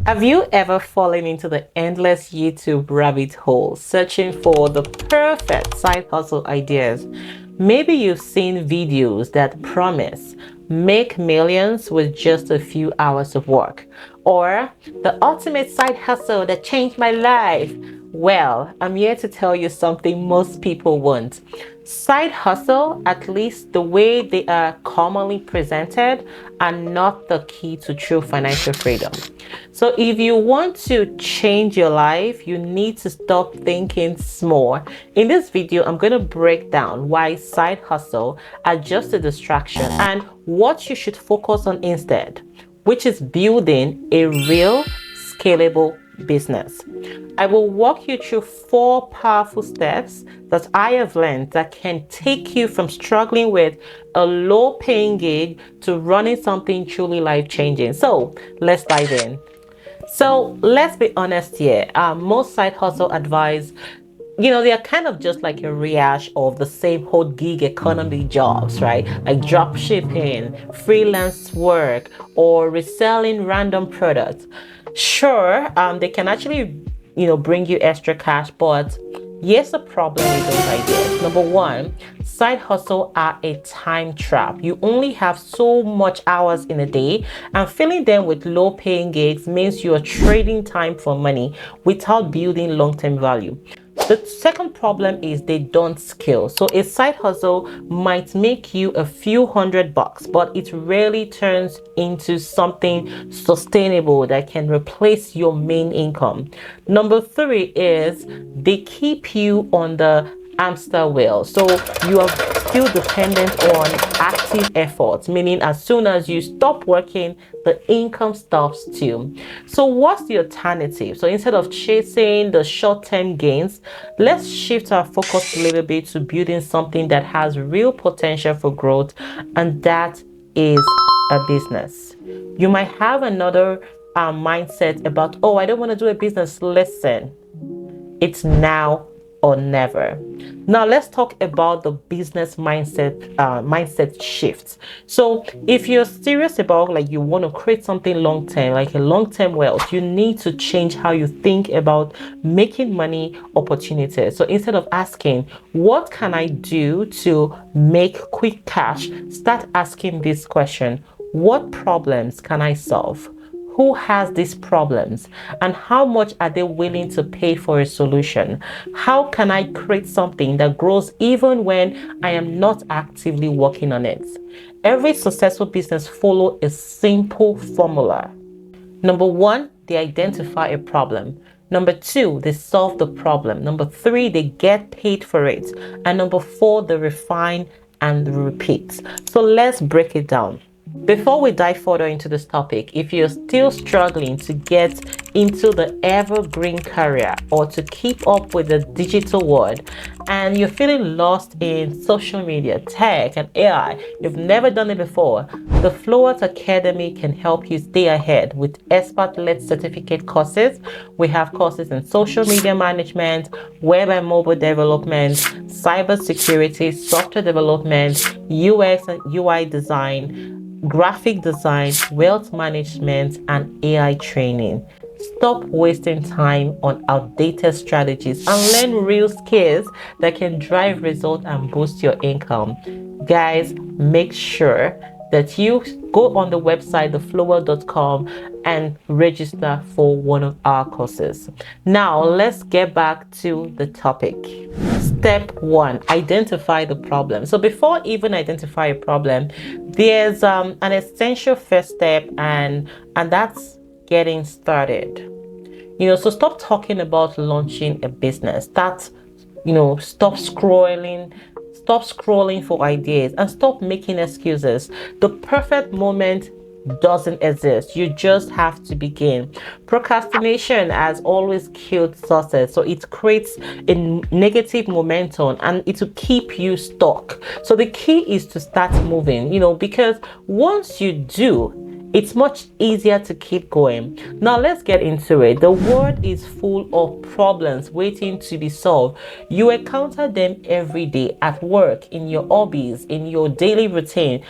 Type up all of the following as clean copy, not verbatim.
Have you ever fallen into the endless YouTube rabbit hole searching for the perfect side hustle ideas? Maybe you've seen videos that promise make millions with just a few hours of work, or the ultimate side hustle that changed my life. Well, I'm here to tell you something most people won't. Side hustle, at least the way they are commonly presented, are not the key to true financial freedom. So if you want to change your life, you need to stop thinking small. In this video, I'm going to break down why side hustle are just a distraction and what you should focus on instead, which is building a real scalable business. I will walk you through 4 powerful steps that I have learned that can take you from struggling with a low paying gig to running something truly life changing. So let's dive in. So let's be honest here. Most side hustle advice, they are kind of just like a rehash of the same old gig economy jobs, right? Like drop shipping, freelance work, or reselling random products. Sure, they can actually, bring you extra cash, but here's the problem with those ideas. Number one, side hustle are a time trap. You only have so much hours in a day, and filling them with low paying gigs means you are trading time for money without building long-term value. The second problem is they don't scale. So a side hustle might make you a few $100, but it rarely turns into something sustainable that can replace your main income. Number three is they keep you on the hamster wheel. So you are still dependent on active efforts, meaning as soon as you stop working, the income stops too. So what's the alternative? So instead of chasing the short-term gains, let's shift our focus a little bit to building something that has real potential for growth, and that is a business. You might have another mindset about, oh, I don't want to do a business. Listen, it's now or never. Now let's talk about the business mindset shifts. So if you're serious about like you want to create something long term, like a long term wealth, you need to change how you think about making money opportunities. So instead of asking what can I do to make quick cash, start asking this question: what problems can I solve? Who has these problems, and how much are they willing to pay for a solution? How can I create something that grows even when I am not actively working on it? Every successful business follows a simple formula. Number one, they identify a problem. Number two, they solve the problem. Number three, they get paid for it. And number four, they refine and repeat. So let's break it down. Before we dive further into this topic, if you're still struggling to get into the evergreen career or to keep up with the digital world, and you're feeling lost in social media, tech, and AI, you've never done it before, the Flowat Academy can help you stay ahead with expert-led certificate courses. We have courses in social media management, web and mobile development, cybersecurity, software development, UX and UI design, graphic design, wealth management, and AI training. Stop wasting time on outdated strategies and learn real skills that can drive results and boost your income. Guys, make sure that you go on the website theflower.com and register for one of our courses. Now let's get back to the topic. Step one, identify the problem. So before even identify a problem, there's an essential first step, and that's getting started. So stop talking about launching a business. Stop scrolling for ideas and stop making excuses. The perfect moment doesn't exist. You just have to begin. Procrastination has always killed success. So it creates a negative momentum and it will keep you stuck. So the key is to start moving, because once you do, it's much easier to keep going. Now let's get into it. The world is full of problems waiting to be solved. You encounter them every day at work, in your hobbies, in your daily routine.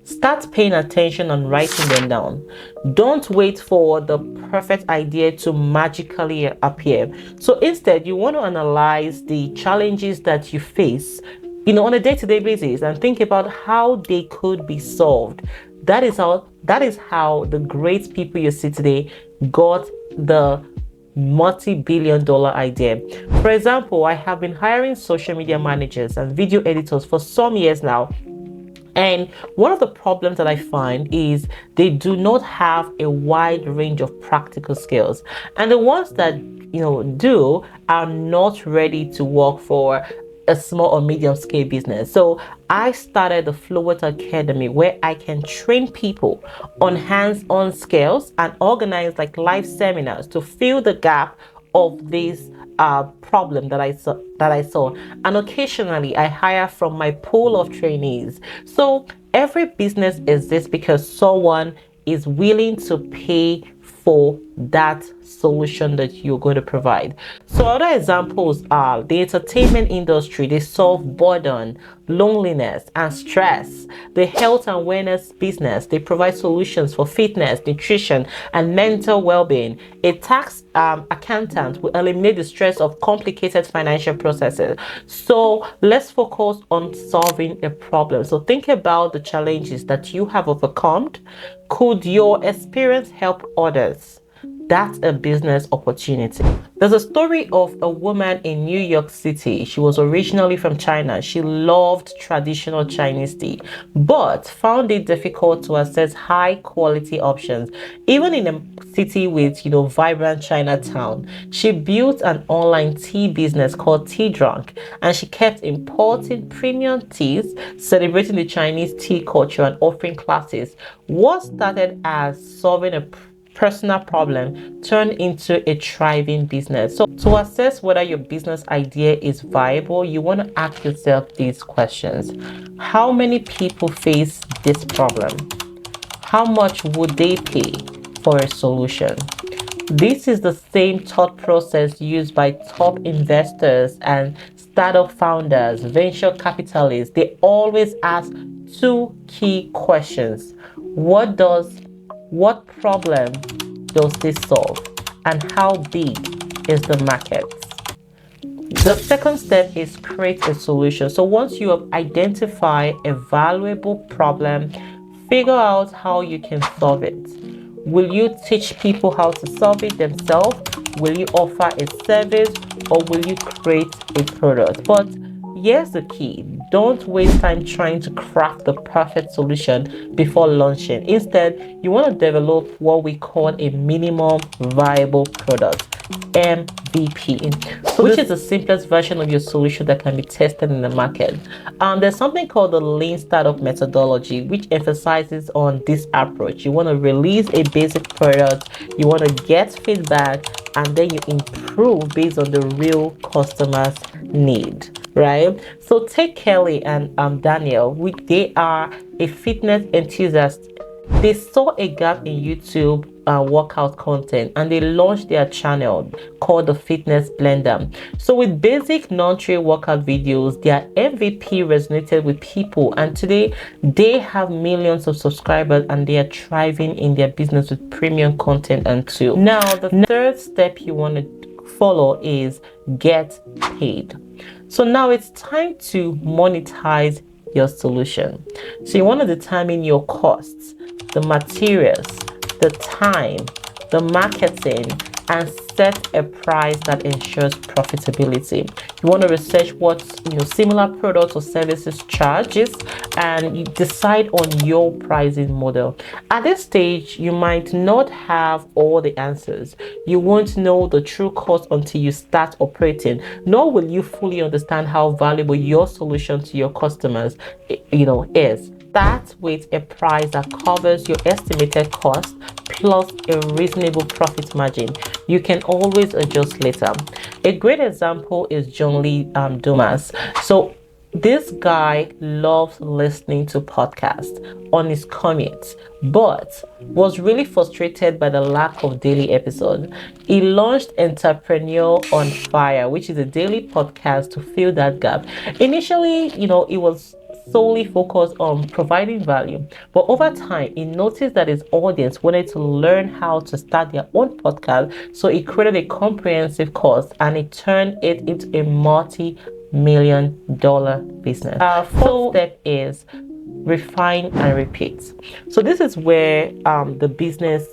Start paying attention and writing them down. Don't wait for the perfect idea to magically appear. So instead, you want to analyze the challenges that you face, on a day-to-day basis, and think about how they could be solved. That is how the great people you see today got the multi-billion-dollar idea. For example, I have been hiring social media managers and video editors for some years now. And one of the problems that I find is they do not have a wide range of practical skills. And the ones that, do are not ready to work for a small or medium scale business. So I started the Fluent Academy, where I can train people on hands-on skills and organize like live seminars to fill the gap of this problem that I saw. And occasionally I hire from my pool of trainees. So every business exists because someone is willing to pay for that solution that you're going to provide. So other examples are the entertainment industry. They solve boredom, loneliness, and stress. The health and wellness business, they provide solutions for fitness, nutrition, and mental well-being. A tax accountant will eliminate the stress of complicated financial processes. So let's focus on solving a problem. So think about the challenges that you have overcome. Could your experience help others? That's a business opportunity. There's a story of a woman in New York City. She was originally from China. She loved traditional Chinese tea, but found it difficult to access high quality options. Even in a city with, vibrant Chinatown, she built an online tea business called Tea Drunk, and she kept importing premium teas, celebrating the Chinese tea culture and offering classes. What started as solving a personal problem turned into a thriving business. So to assess whether your business idea is viable, you want to ask yourself these questions. How many people face this problem? How much would they pay for a solution? This is the same thought process used by top investors and startup founders, venture capitalists. They always ask two key questions. What problem does this solve, and how big is the market? The second step is create a solution. So once you have identified a valuable problem, figure out how you can solve it. Will you teach people how to solve it themselves? Will you offer a service, or will you create a product? But here's the key. Don't waste time trying to craft the perfect solution before launching. Instead, you want to develop what we call a minimum viable product, MVP, which is the simplest version of your solution that can be tested in the market. There's something called the Lean Startup methodology, which emphasizes on this approach. You want to release a basic product, you want to get feedback, and then you improve based on the real customer's need, right? So take Kelly and Daniel, they are a fitness enthusiast. They saw a gap in YouTube workout content, and they launched their channel called the Fitness Blender. So with basic non-trail workout videos, their MVP resonated with people, and today they have millions of subscribers and they are thriving in their business with premium content and tools. Now the third step you want to follow is get paid. So now it's time to monetize your solution. So you want to determine your costs, the materials, the time, the marketing, and set a price that ensures profitability. You want to research what similar products or services charges, and you decide on your pricing model. At this stage, you might not have all the answers. You won't know the true cost until you start operating, nor will you fully understand how valuable your solution to your customers is. Start with a price that covers your estimated cost plus a reasonable profit margin. You can always adjust later. A great example is John Lee Dumas. So this guy loves listening to podcasts on his commute, but was really frustrated by the lack of daily episodes. He launched Entrepreneur on Fire, which is a daily podcast to fill that gap. Initially, it was solely focused on providing value. But over time, he noticed that his audience wanted to learn how to start their own podcast. So he created a comprehensive course and he turned it into a multi-million-dollar business. Our fourth step is refine and repeat. So this is where the business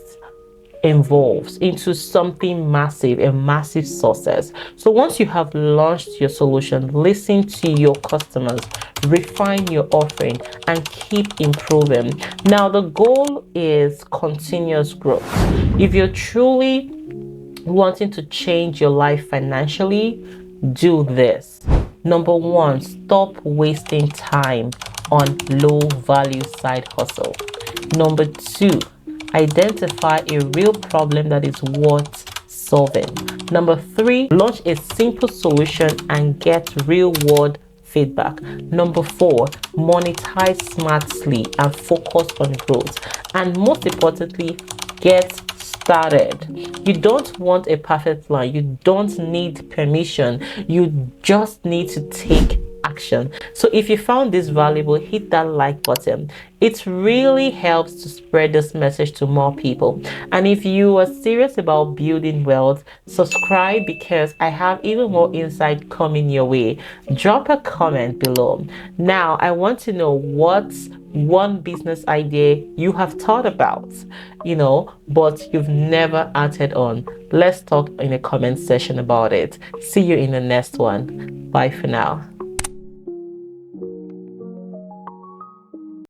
evolves into something massive, a massive success. So once you have launched your solution, listen to your customers, refine your offering, and keep improving. Now the goal is continuous growth. If you're truly wanting to change your life financially, do this. Number one, stop wasting time on low value side hustle. Number two, identify a real problem that is worth solving. Number three, launch a simple solution and get real world feedback. Number four, monetize smartly and focus on growth. And most importantly, get started. You don't want a perfect plan. You don't need permission. You just need to take action. So if you found this valuable, hit that like button. It really helps to spread this message to more people. And if you are serious about building wealth, subscribe because I have even more insight coming your way. Drop a comment below. Now I want to know what's one business idea you have thought about, but you've never acted on. Let's talk in the comment section about it. See you in the next one. Bye for now.